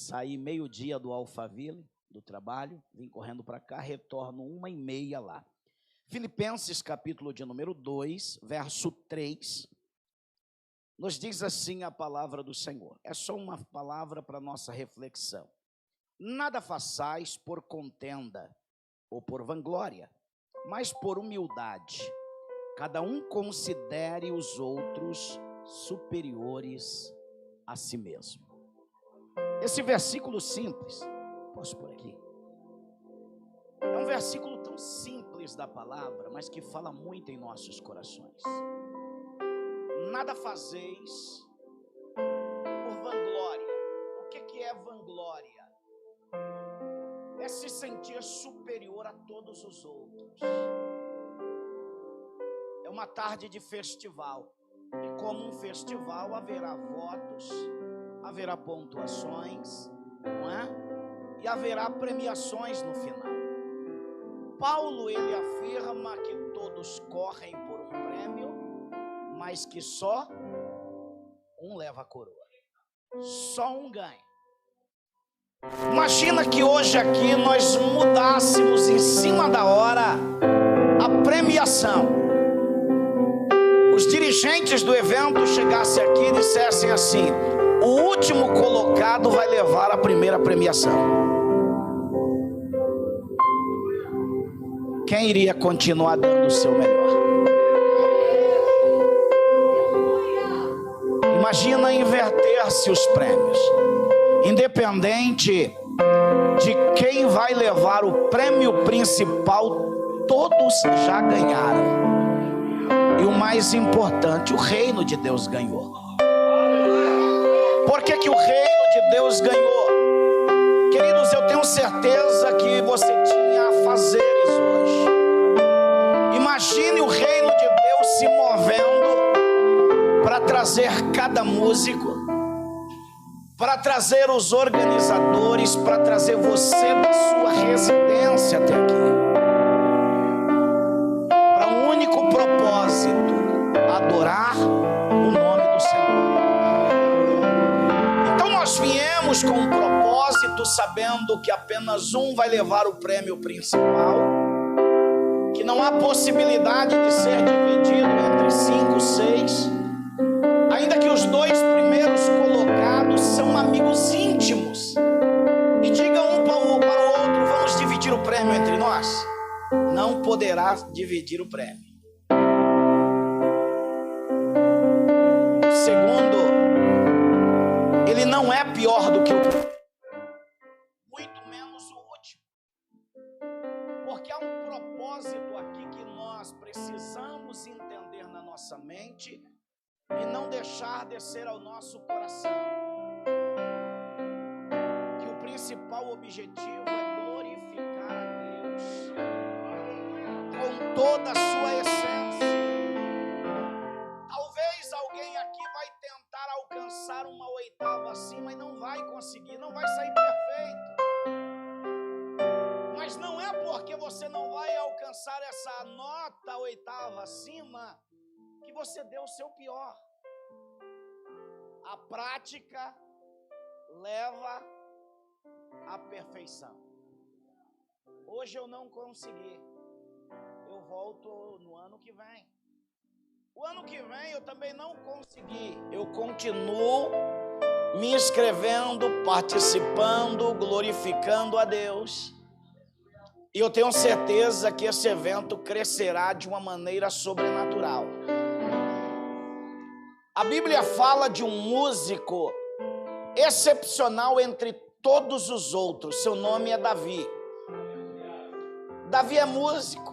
Saí meio-dia do Alphaville, do trabalho, vim correndo para cá, retorno 1h30 lá. Filipenses, capítulo de número 2, verso 3, nos diz assim a palavra do Senhor. É só uma palavra para nossa reflexão. Nada façais por contenda ou por vanglória, mas por humildade. Cada um considere os outros superiores a si mesmo. Esse versículo simples, posso por aqui? É um versículo tão simples da palavra, mas que fala muito em nossos corações. Nada fazeis por vanglória. O que é vanglória? É se sentir superior a todos os outros. É uma tarde de festival. E como um festival, haverá votos, haverá pontuações, não é? E haverá premiações no final. Paulo, ele afirma que todos correm por um prêmio, mas que só um leva a coroa. Só um ganha. Imagina que hoje aqui nós mudássemos em cima da hora a premiação. Os dirigentes do evento chegassem aqui e dissessem assim: o último colocado vai levar a primeira premiação. Quem iria continuar dando o seu melhor? Imagina inverter-se os prêmios. Independente de quem vai levar o prêmio principal, todos já ganharam. E o mais importante, o reino de Deus ganhou. Por que o reino de Deus ganhou? Queridos, eu tenho certeza que você tinha afazeres hoje. Imagine o reino de Deus se movendo para trazer cada músico, para trazer os organizadores, para trazer você da sua residência até aqui. Para um único propósito: adorar o nome do Senhor. Então nós viemos com um propósito, sabendo que apenas um vai levar o prêmio principal, que não há possibilidade de ser dividido entre 5, 6, ainda que os 2 primeiros colocados são amigos íntimos, e diga um para o outro: vamos dividir o prêmio entre nós. Não poderá dividir o prêmio. Segundo, ele não é pior do que o primeiro, muito menos o último, porque há um propósito aqui que nós precisamos entender na nossa mente e não deixar descer ao nosso coração. Que o principal objetivo é glorificar a Deus com toda a sua essência. Talvez alguém aqui vai tentar alcançar uma 8ª acima e não vai conseguir, não vai sair perfeito. Mas não é porque você não vai alcançar essa nota 8ª acima que você deu o seu pior. A prática leva à perfeição. Hoje eu não consegui. Eu volto no ano que vem. O ano que vem eu também não consegui. Eu continuo me inscrevendo, participando, glorificando a Deus. E eu tenho certeza que esse evento crescerá de uma maneira sobrenatural. A Bíblia fala de um músico excepcional entre todos os outros. Seu nome é Davi. Davi é músico,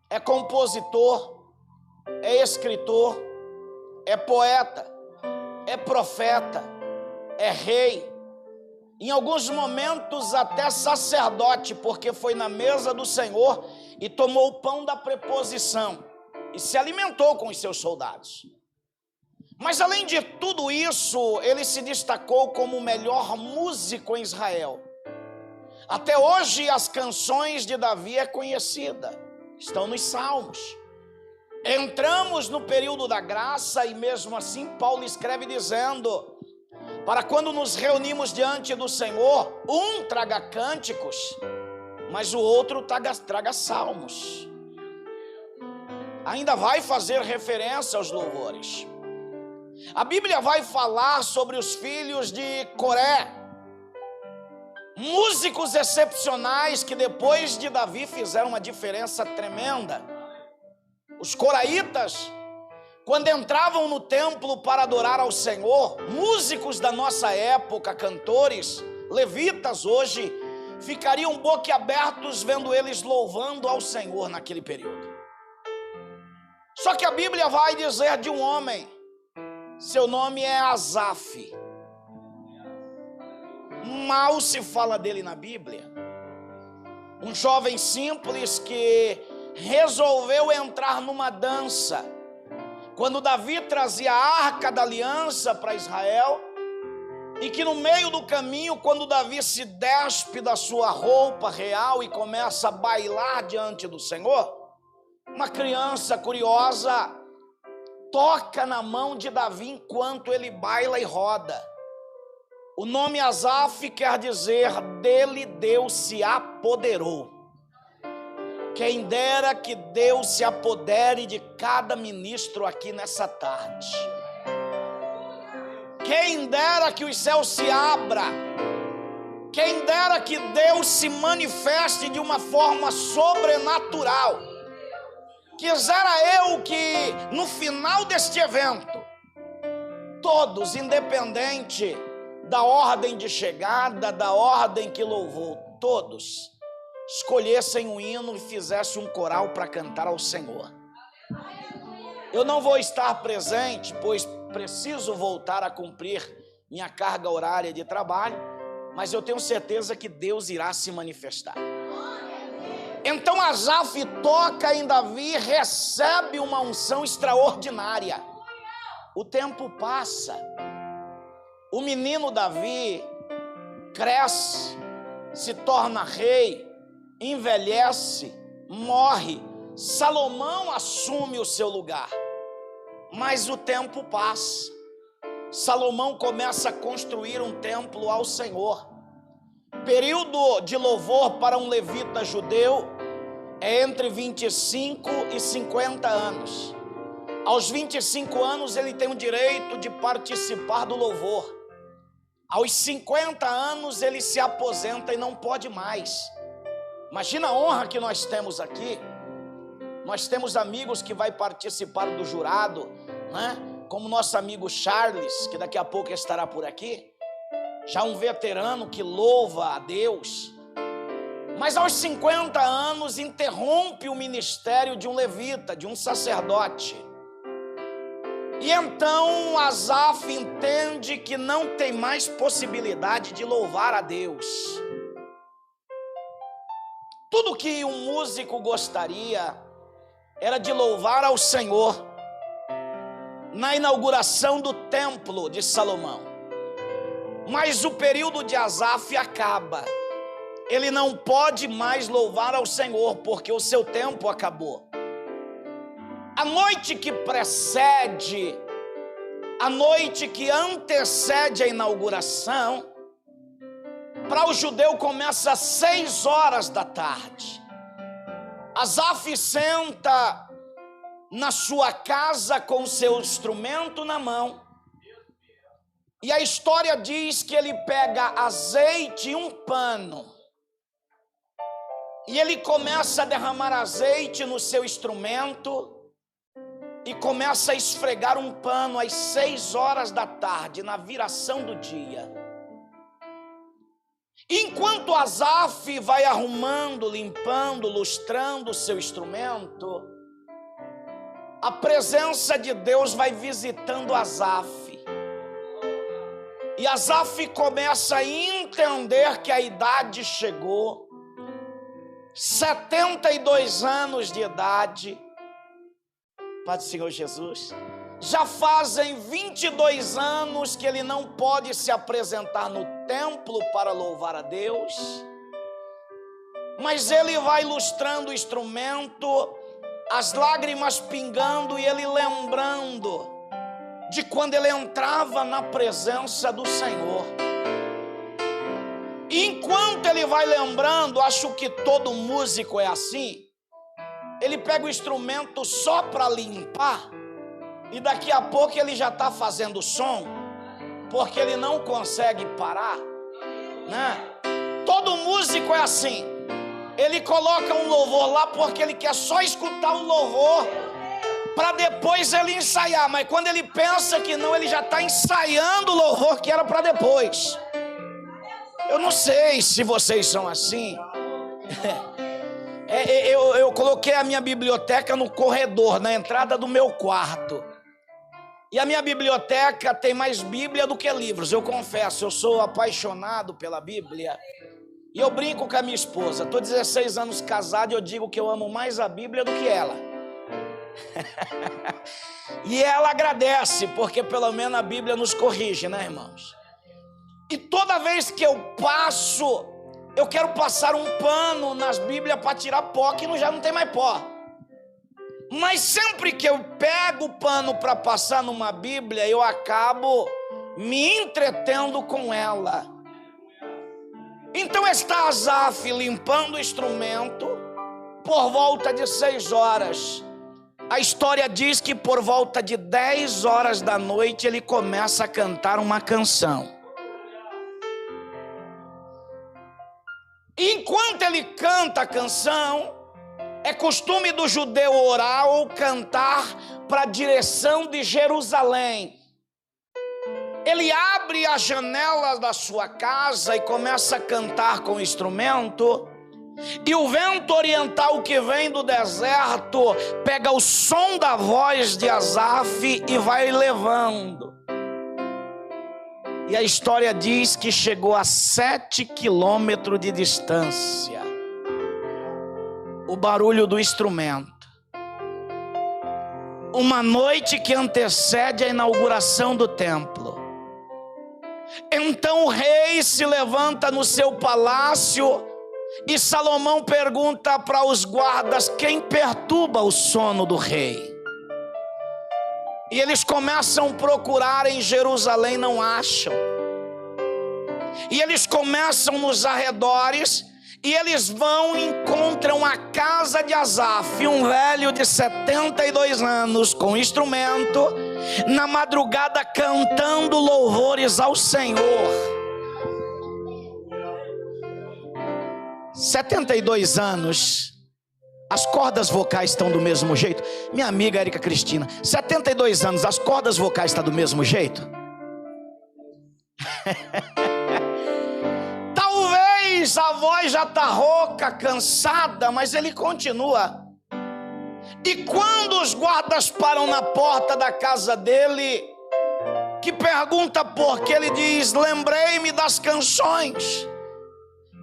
é compositor, é escritor, é poeta, é profeta, é rei. Em alguns momentos até sacerdote, porque foi na mesa do Senhor e tomou o pão da preposição e se alimentou com os seus soldados. Mas além de tudo isso, ele se destacou como o melhor músico em Israel. Até hoje as canções de Davi é conhecida, estão nos Salmos. Entramos no período da graça e mesmo assim Paulo escreve dizendo: para quando nos reunimos diante do Senhor, um traga cânticos, mas o outro traga salmos. Ainda vai fazer referência aos louvores. A Bíblia vai falar sobre os filhos de Coré, músicos excepcionais que depois de Davi fizeram uma diferença tremenda. Os coraitas, quando entravam no templo para adorar ao Senhor, músicos da nossa época, cantores, levitas hoje, ficariam boquiabertos vendo eles louvando ao Senhor naquele período. Só que a Bíblia vai dizer de um homem, seu nome é Asaf. Mal se fala dele na Bíblia. Um jovem simples que resolveu entrar numa dança. Quando Davi trazia a arca da aliança para Israel, e que no meio do caminho, quando Davi se despe da sua roupa real e começa a bailar diante do Senhor, uma criança curiosa toca na mão de Davi enquanto ele baila e roda. O nome Asaf quer dizer, dele Deus se apoderou. Quem dera que Deus se apodere de cada ministro aqui nessa tarde. Quem dera que os céus se abram. Quem dera que Deus se manifeste de uma forma sobrenatural. Quisera eu que no final deste evento, todos, independente da ordem de chegada, da ordem que louvou, todos escolhessem um hino e fizessem um coral para cantar ao Senhor. Eu não vou estar presente, pois preciso voltar a cumprir minha carga horária de trabalho, mas eu tenho certeza que Deus irá se manifestar. Então Asaf toca em Davi, recebe uma unção extraordinária. O tempo passa, o menino Davi cresce, se torna rei, envelhece, morre. Salomão assume o seu lugar, mas o tempo passa. Salomão começa a construir um templo ao Senhor. Período de louvor para um levita judeu é entre 25 e 50 anos. Aos 25 anos ele tem o direito de participar do louvor. Aos 50 anos ele se aposenta e não pode mais. Imagina a honra que nós temos aqui. Nós temos amigos que vai participar do jurado, né? Como nosso amigo Charles, que daqui a pouco estará por aqui. Já um veterano que louva a Deus. Mas aos 50 anos interrompe o ministério de um levita, de um sacerdote. E então Asaf entende que não tem mais possibilidade de louvar a Deus. Tudo que um músico gostaria era de louvar ao Senhor na inauguração do templo de Salomão. Mas o período de Asaf acaba. Ele não pode mais louvar ao Senhor, porque o seu tempo acabou. A noite que precede, a noite que antecede a inauguração, para o judeu começa às 6 horas da tarde. Asaf senta na sua casa com seu instrumento na mão. E a história diz que ele pega azeite e um pano. E ele começa a derramar azeite no seu instrumento e começa a esfregar um pano às 6 horas da tarde, na viração do dia. Enquanto Asaf vai arrumando, limpando, lustrando o seu instrumento, a presença de Deus vai visitando Asaf. E Asaf começa a entender que a idade chegou. 72 anos de idade. Pai do Senhor Jesus. Já fazem 22 anos que ele não pode se apresentar no templo para louvar a Deus. Mas ele vai lustrando o instrumento, as lágrimas pingando e ele lembrando de quando ele entrava na presença do Senhor. E enquanto ele vai lembrando, acho que todo músico é assim, ele pega o instrumento só para limpar, e daqui a pouco ele já está fazendo som, porque ele não consegue parar, né? Todo músico é assim, ele coloca um louvor lá porque ele quer só escutar o louvor, para depois ele ensaiar, mas quando ele pensa que não, ele já está ensaiando o louvor que era para depois. Eu não sei se vocês são assim. Eu coloquei a minha biblioteca no corredor, na entrada do meu quarto. E a minha biblioteca tem mais Bíblia do que livros. Eu confesso, eu sou apaixonado pela Bíblia. E eu brinco com a minha esposa. Estou 16 anos casado e eu digo que eu amo mais a Bíblia do que ela. E ela agradece, porque pelo menos a Bíblia nos corrige, né, irmãos? E toda vez que eu passo, eu quero passar um pano nas Bíblias para tirar pó, que já não tem mais pó. Mas sempre que eu pego o pano para passar numa Bíblia, eu acabo me entretendo com ela. Então está Asaf limpando o instrumento por volta de 6 horas. A história diz que por volta de 10 horas da noite ele começa a cantar uma canção. Enquanto ele canta a canção, é costume do judeu orar ou cantar para a direção de Jerusalém. Ele abre as janelas da sua casa e começa a cantar com o instrumento. E o vento oriental que vem do deserto pega o som da voz de Asaf e vai levando. E a história diz que chegou a 7 quilômetros de distância o barulho do instrumento. Uma noite que antecede a inauguração do templo. Então o rei se levanta no seu palácio e Salomão pergunta para os guardas quem perturba o sono do rei. E eles começam a procurar em Jerusalém, não acham. E eles começam nos arredores. E eles vão e encontram a casa de Asaf, um velho de 72 anos, com instrumento, na madrugada cantando louvores ao Senhor. 72 anos, as cordas vocais estão do mesmo jeito? Minha amiga Érica Cristina, 72 anos, as cordas vocais estão do mesmo jeito? A voz já está rouca, cansada, mas ele continua. E quando os guardas param na porta da casa dele, que pergunta por que, ele diz: lembrei-me das canções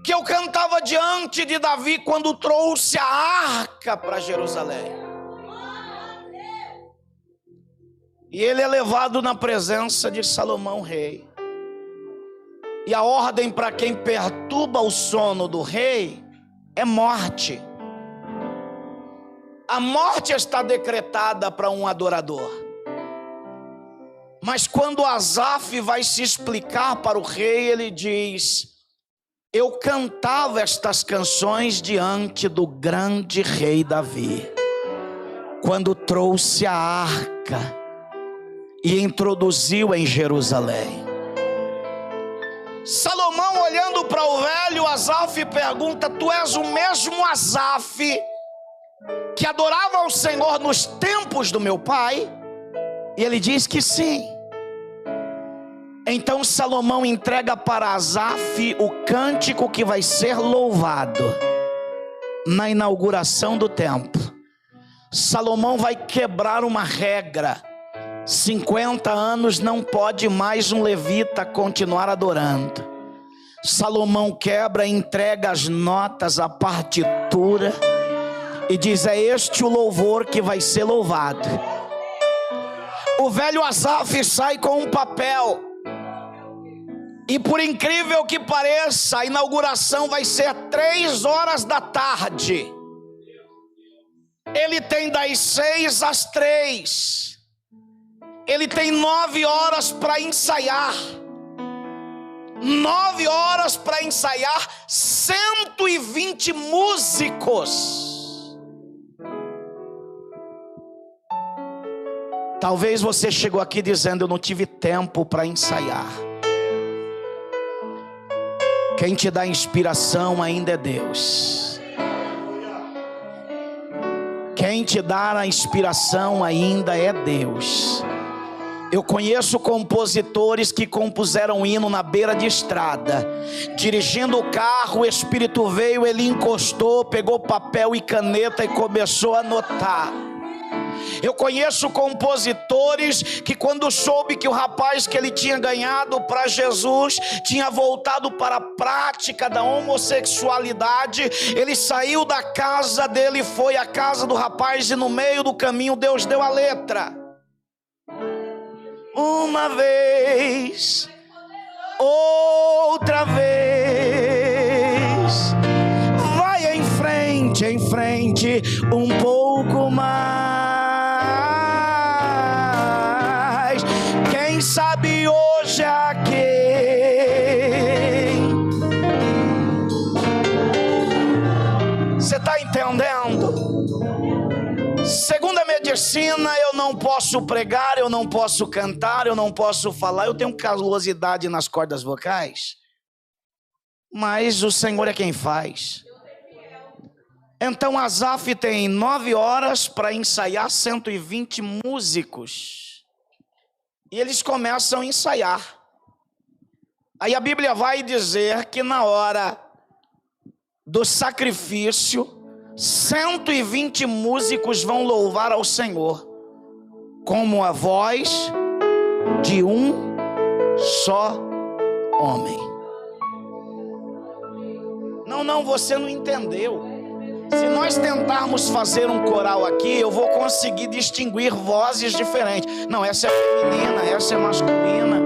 que eu cantava diante de Davi quando trouxe a arca para Jerusalém. E ele é levado na presença de Salomão rei. E a ordem para quem perturba o sono do rei é morte. A morte está decretada para um adorador. Mas quando Asaf vai se explicar para o rei, ele diz: eu cantava estas canções diante do grande rei Davi, quando trouxe a arca e introduziu em Jerusalém. Salomão, olhando para o velho Asaf, pergunta: tu és o mesmo Asaf que adorava ao Senhor nos tempos do meu pai? E ele diz que sim. Então Salomão entrega para Asaf o cântico que vai ser louvado na inauguração do templo. Salomão vai quebrar uma regra: 50 anos não pode mais um levita continuar adorando. Salomão quebra, entrega as notas, a partitura e diz: é este o louvor que vai ser louvado. O velho Asaf sai com um papel e, por incrível que pareça, a inauguração vai ser 3 horas da tarde. Ele tem das 6 às 3. ele tem 9 horas para ensaiar. 9 horas para ensaiar 120 músicos. Talvez você chegou aqui dizendo: eu não tive tempo para ensaiar. Quem te dá inspiração ainda é Deus. Quem te dá a inspiração ainda é Deus. Eu conheço compositores que compuseram hino na beira de estrada. Dirigindo o carro, o Espírito veio, ele encostou, pegou papel e caneta e começou a anotar. Eu conheço compositores que, quando soube que o rapaz que ele tinha ganhado para Jesus tinha voltado para a prática da homossexualidade, ele saiu da casa dele, foi à casa do rapaz, e no meio do caminho Deus deu a letra. Uma vez, outra vez, vai em frente, um pouco mais. Quem sabe hoje a quem? Você está entendendo? Segundo a medicina, eu não posso pregar, eu não posso cantar, eu não posso falar. Eu tenho calosidade nas cordas vocais, mas o Senhor é quem faz. Então Asaf tem 9 horas para ensaiar 120 músicos. E eles começam a ensaiar. Aí a Bíblia vai dizer que na hora do sacrifício, 120 músicos vão louvar ao Senhor, como a voz de um só homem. Não, você não entendeu. Se nós tentarmos fazer um coral aqui, eu vou conseguir distinguir vozes diferentes. Não, essa é feminina, essa é masculina.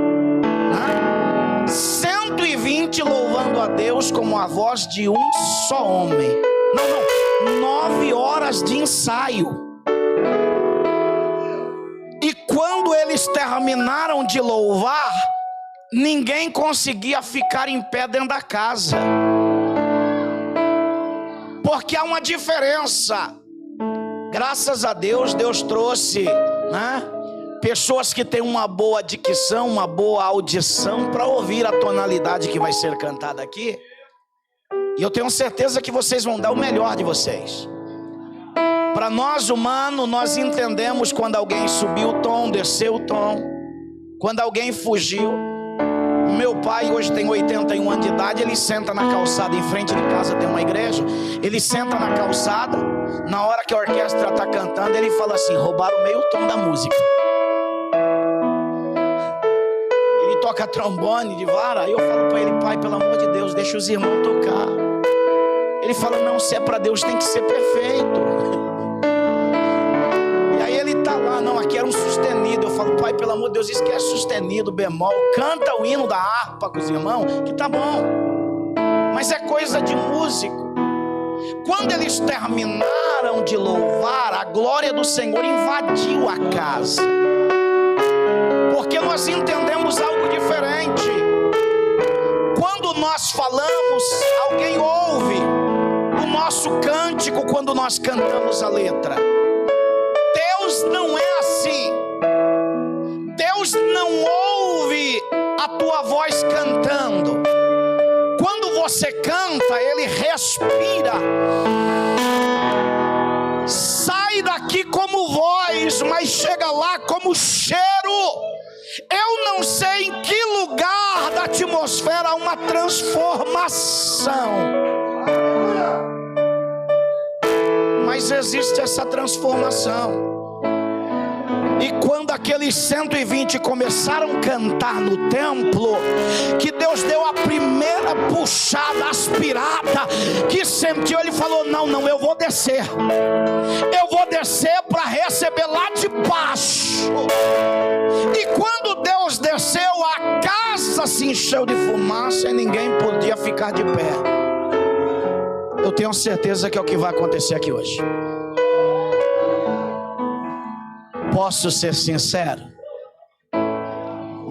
120 louvando a Deus como a voz de um só homem. Não, 9 horas de ensaio. E quando eles terminaram de louvar, ninguém conseguia ficar em pé dentro da casa. Porque há uma diferença. Graças a Deus, Deus trouxe, pessoas que têm uma boa dicção, uma boa audição para ouvir a tonalidade que vai ser cantada aqui. E eu tenho certeza que vocês vão dar o melhor de vocês. Para nós humanos, nós entendemos quando alguém subiu o tom, desceu o tom, quando alguém fugiu. Meu pai hoje tem 81 anos de idade. Ele senta na calçada, em frente de casa tem uma igreja. Ele senta na calçada, na hora que a orquestra está cantando, ele fala assim: roubaram meio tom da música. Ele toca trombone de vara. Aí eu falo para ele: pai, pelo amor de Deus, deixa os irmãos tocar. Ele fala: não, se é para Deus tem que ser perfeito. E aí ele tá lá: não, aqui era um sustenido. Eu falo: pai, pelo amor de Deus, esquece sustenido, bemol, canta o hino da harpa com os irmãos, que tá bom. Mas é coisa de músico. Quando eles terminaram de louvar, a glória do Senhor invadiu a casa, porque nós entendemos algo diferente. Quando nós falamos, alguém ouve o nosso cântico quando nós cantamos a letra. Deus não é assim. Deus não ouve a tua voz cantando. Quando você canta, Ele respira. Sai daqui como voz, mas chega lá como cheiro. Eu não sei em que lugar da atmosfera há uma transformação, mas existe essa transformação. E quando aqueles 120 começaram a cantar no templo, que Deus deu a primeira puxada, aspirada, que sentiu, Ele falou: não, eu vou descer. Eu vou descer para receber lá de baixo. E quando Deus desceu, a casa se encheu de fumaça e ninguém podia ficar de pé. Eu tenho certeza que é o que vai acontecer aqui hoje. Posso ser sincero?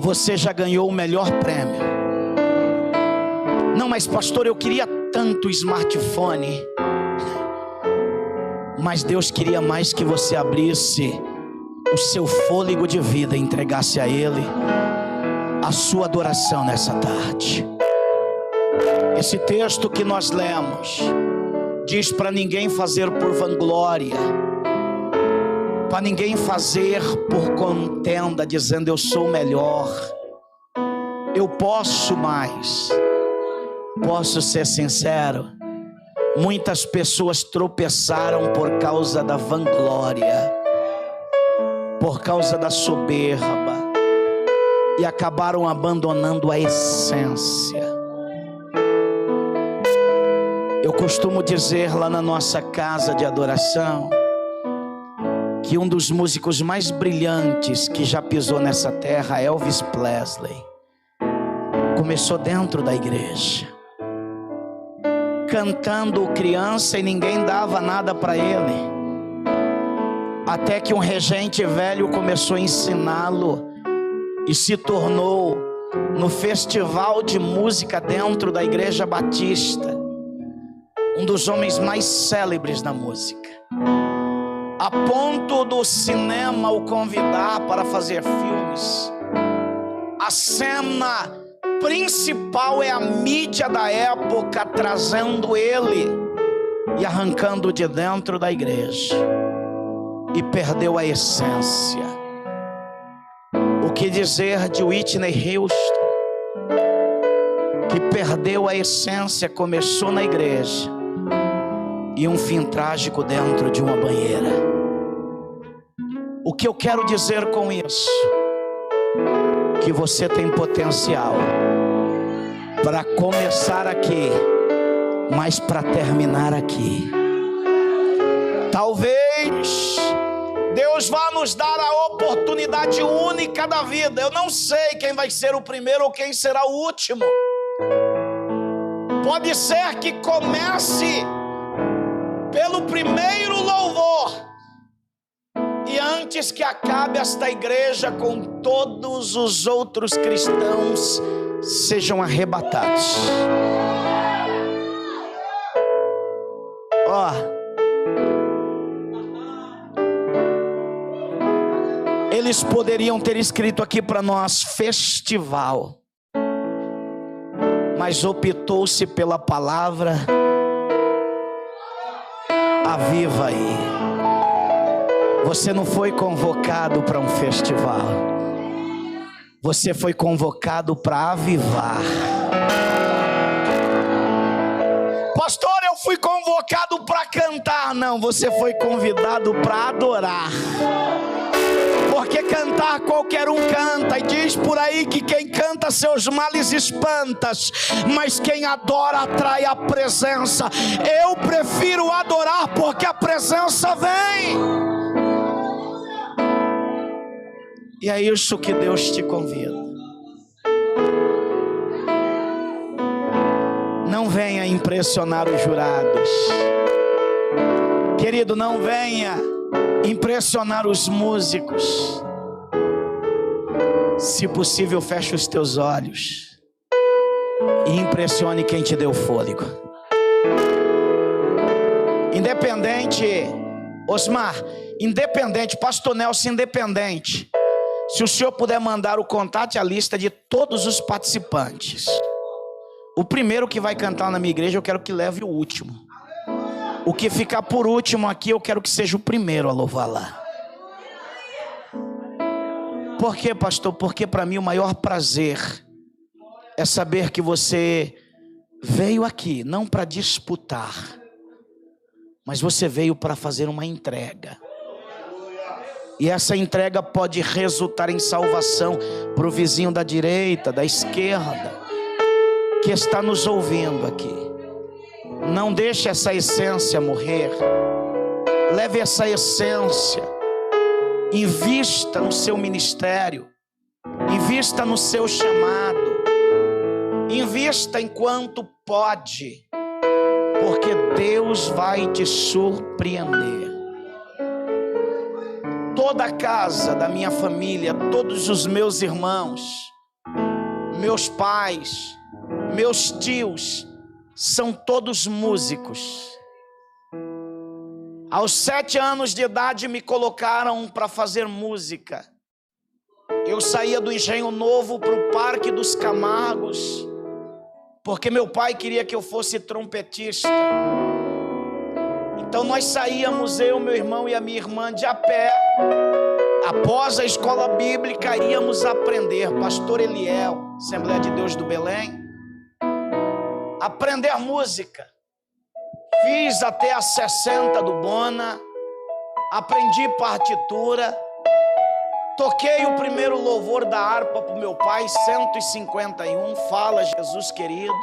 você já ganhou o melhor prêmio. Não, mas pastor, eu queria tanto smartphone. Mas Deus queria mais que você abrisse o seu fôlego de vida e entregasse a Ele a sua adoração nessa tarde. Esse texto que nós lemos diz para ninguém fazer por vanglória, para ninguém fazer por contenda, dizendo eu sou melhor, eu posso mais. Posso ser sincero, muitas pessoas tropeçaram por causa da vanglória, por causa da soberba, e acabaram abandonando a essência. Eu costumo dizer lá na nossa casa de adoração que um dos músicos mais brilhantes que já pisou nessa terra, Elvis Presley, começou dentro da igreja, cantando criança e ninguém dava nada para ele, até que um regente velho começou a ensiná-lo e se tornou no festival de música dentro da igreja batista um dos homens mais célebres da música, a ponto do cinema o convidar para fazer filmes. A cena principal é a mídia da época trazendo ele e arrancando de dentro da igreja, e perdeu a essência. O que dizer de Whitney Houston, que perdeu a essência, começou na igreja e um fim trágico dentro de uma banheira. O que eu quero dizer com isso? Que você tem potencial para começar aqui, mas para terminar aqui. Talvez Deus vá nos dar a oportunidade única da vida. Eu não sei quem vai ser o primeiro ou quem será o último. Pode ser que comece pelo primeiro louvor e antes que acabe esta igreja, com todos os outros cristãos sejam arrebatados. Eles poderiam ter escrito aqui para nós festival, mas optou-se pela palavra aviva aí. Você não foi convocado para um festival, você foi convocado para avivar. Pastor, eu fui convocado para cantar. Não, você foi convidado para adorar. Porque cantar qualquer um canta, e diz por aí que quem canta seus males espanta, mas quem adora atrai a presença. Eu prefiro adorar porque a presença vem. E é isso que Deus te convida. Não venha impressionar os jurados, querido, não venha impressionar os músicos. Se possível, feche os teus olhos e impressione quem te deu fôlego. Independente, Osmar, independente, Pastor Nelson, independente, se o senhor puder mandar o contato e a lista de todos os participantes. O primeiro que vai cantar na minha igreja, eu quero que leve o último. O que ficar por último aqui, eu quero que seja o primeiro a louvar lá. Por quê, pastor? Porque para mim o maior prazer é saber que você veio aqui não para disputar, mas você veio para fazer uma entrega. E essa entrega pode resultar em salvação para o vizinho da direita, da esquerda, que está nos ouvindo aqui. Não deixe essa essência morrer. Leve essa essência. Invista no seu ministério. Invista no seu chamado. Invista enquanto pode, porque Deus vai te surpreender. Toda a casa da minha família, todos os meus irmãos meus pais, meus tios, são todos músicos. Aos 7 anos de idade me colocaram para fazer música. Eu saía do Engenho Novo para o Parque dos Camargos, porque meu pai queria que eu fosse trompetista. Então nós saíamos, eu, meu irmão e a minha irmã, de a pé. Após a escola bíblica, íamos aprender, pastor Eliel, Assembleia de Deus do Belém, aprender música. Fiz até a 60 do Bona, aprendi partitura, toquei o primeiro louvor da harpa para o meu pai, 151, Fala Jesus Querido.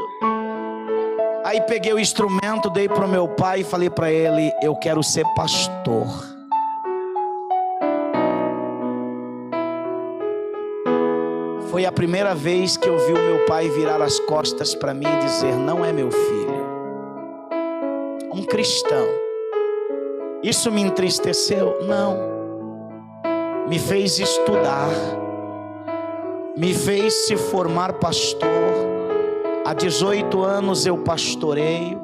Aí peguei o instrumento, dei para o meu pai e falei para ele: eu quero ser pastor. Foi a primeira vez que eu vi o meu pai virar as costas para mim e dizer: não é meu filho. Um cristão. Isso me entristeceu? Não. Me fez estudar, me fez se formar pastor. Há 18 anos eu pastoreio.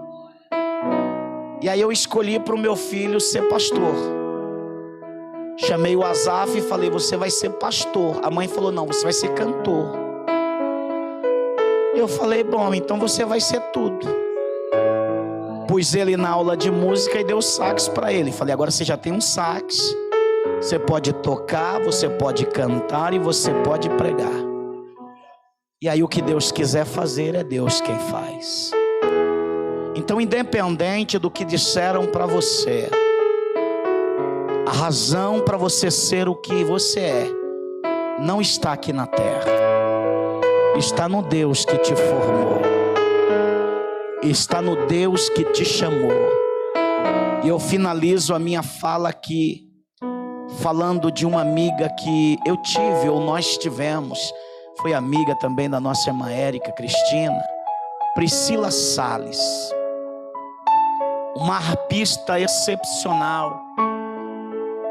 E aí eu escolhi para o meu filho ser pastor. Chamei o Azaf e falei: você vai ser pastor. A mãe falou: não, você vai ser cantor. Eu falei: bom, então você vai ser tudo. Pus ele na aula de música e deu sax para ele. Falei: agora você já tem um sax, você pode tocar, você pode cantar e você pode pregar. E aí o que Deus quiser fazer, é Deus quem faz. Então, independente do que disseram para você, a razão para você ser o que você é não está aqui na terra, está no Deus que te formou, está no Deus que te chamou. E eu finalizo a minha fala aqui falando de uma amiga que eu tive, ou nós tivemos, foi amiga também da nossa irmã Érica Cristina, Priscila Salles, uma harpista excepcional.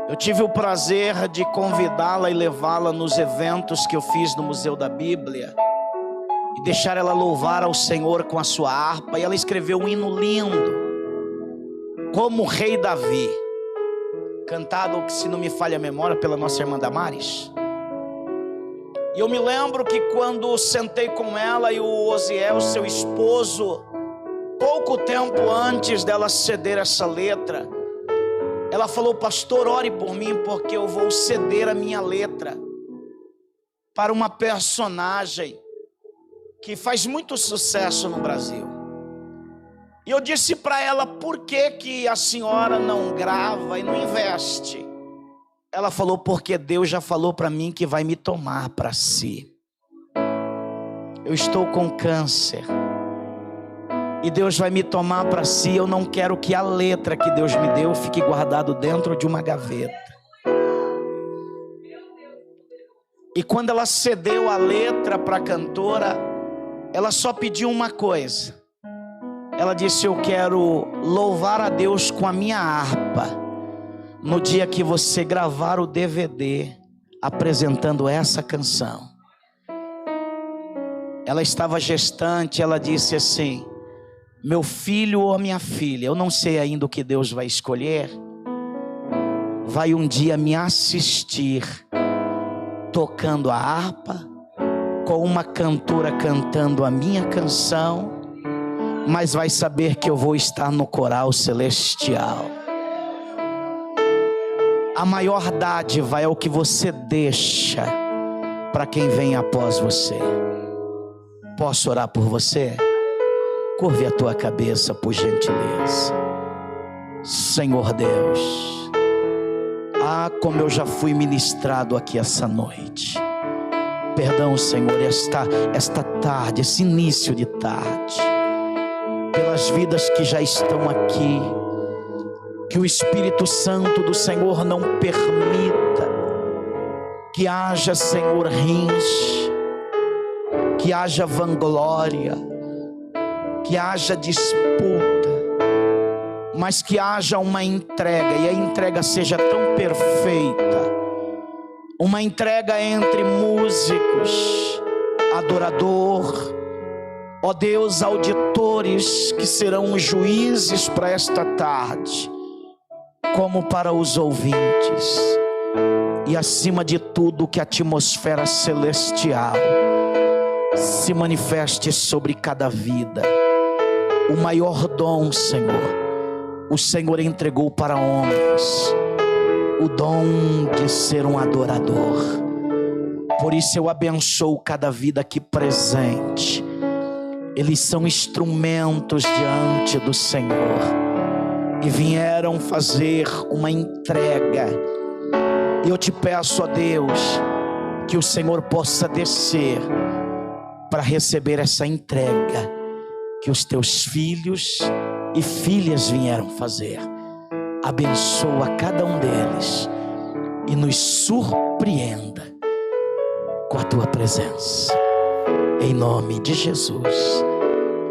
Eu tive o prazer de convidá-la e levá-la nos eventos que eu fiz no Museu da Bíblia e deixar ela louvar ao Senhor com a sua harpa. E ela escreveu um hino lindo, como o rei Davi, cantado, se não me falha a memória, pela nossa irmã Damares. E eu me lembro que quando sentei com ela e o Osiel, seu esposo, pouco tempo antes dela ceder essa letra, ela falou: pastor, ore por mim, porque eu vou ceder a minha letra para uma personagem que faz muito sucesso no Brasil. E eu disse para ela: por que a senhora não grava e não investe? Ela falou: porque Deus já falou para mim que vai me tomar para si. Eu estou com câncer e Deus vai me tomar para si. Eu não quero que a letra que Deus me deu fique guardado dentro de uma gaveta. E quando ela cedeu a letra para a cantora, ela só pediu uma coisa. Ela disse: eu quero louvar a Deus com a minha harpa no dia que você gravar o DVD apresentando essa canção. Ela estava gestante. Ela disse assim: meu filho ou minha filha, eu não sei ainda o que Deus vai escolher, vai um dia me assistir tocando a harpa, com uma cantora cantando a minha canção, mas vai saber que eu vou estar no coral celestial. A maior dádiva é o que você deixa para quem vem após você. Posso orar por você? Curve a tua cabeça, por gentileza. Senhor Deus, como eu já fui ministrado aqui essa noite. Perdão, Senhor, esta tarde, esse início de tarde, pelas vidas que já estão aqui. Que o Espírito Santo do Senhor não permita que haja, Senhor, rins, que haja vanglória, que haja disputa, mas que haja uma entrega, e a entrega seja tão perfeita, uma entrega entre músicos, adorador, ó Deus, auditores que serão juízes para esta tarde, como para os ouvintes, e acima de tudo que a atmosfera celestial se manifeste sobre cada vida. O maior dom, Senhor, o Senhor entregou para homens, o dom de ser um adorador. Por isso eu abençoo cada vida aqui presente. Eles são instrumentos diante do Senhor e vieram fazer uma entrega. E eu te peço, ó Deus, que o Senhor possa descer para receber essa entrega que os teus filhos e filhas vieram fazer. Abençoa cada um deles e nos surpreenda com a tua presença, em nome de Jesus.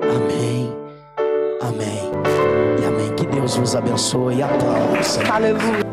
Amém, amém e amém. Que Deus vos abençoe. Aplausos. Aleluia.